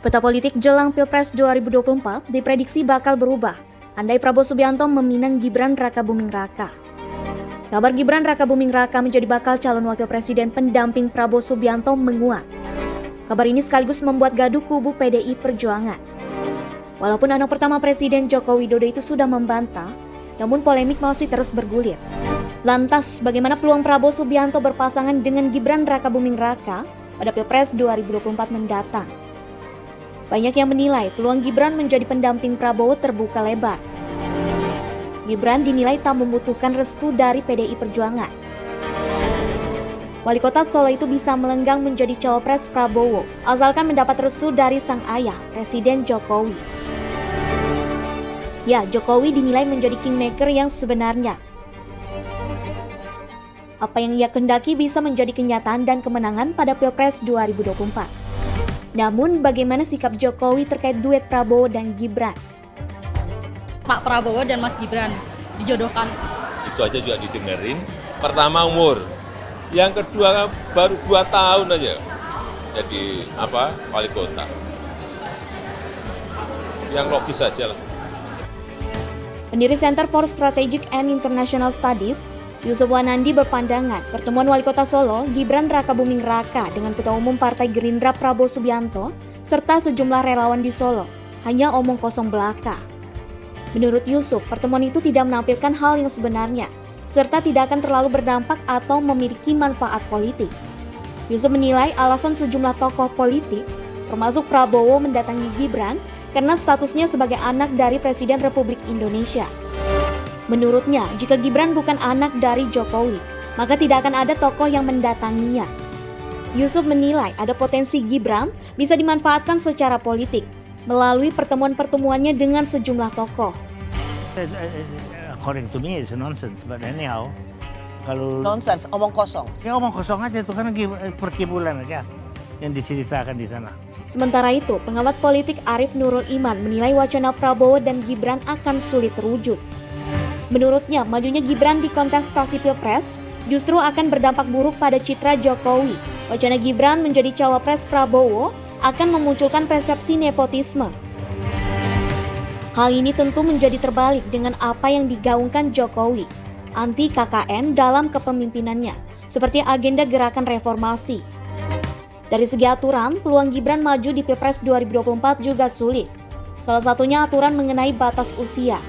Peta politik jelang Pilpres 2024 diprediksi bakal berubah andai Prabowo Subianto meminang Gibran Rakabuming Raka. Kabar Gibran Rakabuming Raka menjadi bakal calon wakil presiden pendamping Prabowo Subianto menguat. Kabar ini sekaligus membuat gaduh kubu PDI Perjuangan. Walaupun anak pertama Presiden Joko Widodo itu sudah membantah, namun polemik masih terus bergulir. Lantas, bagaimana peluang Prabowo Subianto berpasangan dengan Gibran Rakabuming Raka pada Pilpres 2024 mendatang? Banyak yang menilai peluang Gibran menjadi pendamping Prabowo terbuka lebar. Gibran dinilai tak membutuhkan restu dari PDI Perjuangan. Wali kota Solo itu bisa melenggang menjadi cawapres Prabowo, asalkan mendapat restu dari sang ayah, Presiden Jokowi. Ya, Jokowi dinilai menjadi kingmaker yang sebenarnya. Apa yang ia kehendaki bisa menjadi kenyataan dan kemenangan pada Pilpres 2024. Namun, bagaimana sikap Jokowi terkait duet Prabowo dan Gibran? Pak Prabowo dan Mas Gibran dijodohkan. Itu aja juga didengerin. Pertama umur, yang kedua baru 2 tahun aja jadi wali kota. Yang logis saja lah. Pendiri Center for Strategic and International Studies, Yusuf Wanandi berpandangan pertemuan Wali Kota Solo, Gibran Rakabuming Raka dengan Ketua Umum Partai Gerindra Prabowo Subianto serta sejumlah relawan di Solo hanya omong kosong belaka. Menurut Yusuf, pertemuan itu tidak menampilkan hal yang sebenarnya serta tidak akan terlalu berdampak atau memiliki manfaat politik. Yusuf menilai alasan sejumlah tokoh politik, termasuk Prabowo mendatangi Gibran karena statusnya sebagai anak dari Presiden Republik Indonesia. Menurutnya, jika Gibran bukan anak dari Jokowi, maka tidak akan ada tokoh yang mendatanginya. Yusuf menilai ada potensi Gibran bisa dimanfaatkan secara politik melalui pertemuan-pertemuannya dengan sejumlah tokoh. According to me, it's nonsense, but anyhow, kalau nonsense, omong kosong. Ya omong kosong aja itu karena perkibulan aja yang diceritakan di sana. Sementara itu, pengamat politik Arief Nurul Iman menilai wacana Prabowo dan Gibran akan sulit terwujud. Menurutnya, majunya Gibran di kontestasi Pilpres justru akan berdampak buruk pada citra Jokowi. Wacana Gibran menjadi cawapres Prabowo akan memunculkan persepsi nepotisme. Hal ini tentu menjadi terbalik dengan apa yang digaungkan Jokowi, anti KKN dalam kepemimpinannya, seperti agenda gerakan reformasi. Dari segi aturan, peluang Gibran maju di Pilpres 2024 juga sulit. Salah satunya aturan mengenai batas usia.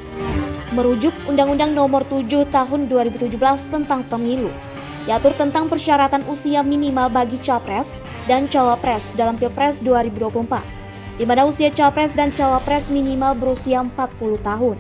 Merujuk Undang-Undang Nomor 7 Tahun 2017 tentang Pemilu, diatur tentang persyaratan usia minimal bagi capres dan cawapres dalam Pilpres 2024, di mana usia capres dan cawapres minimal berusia 40 tahun.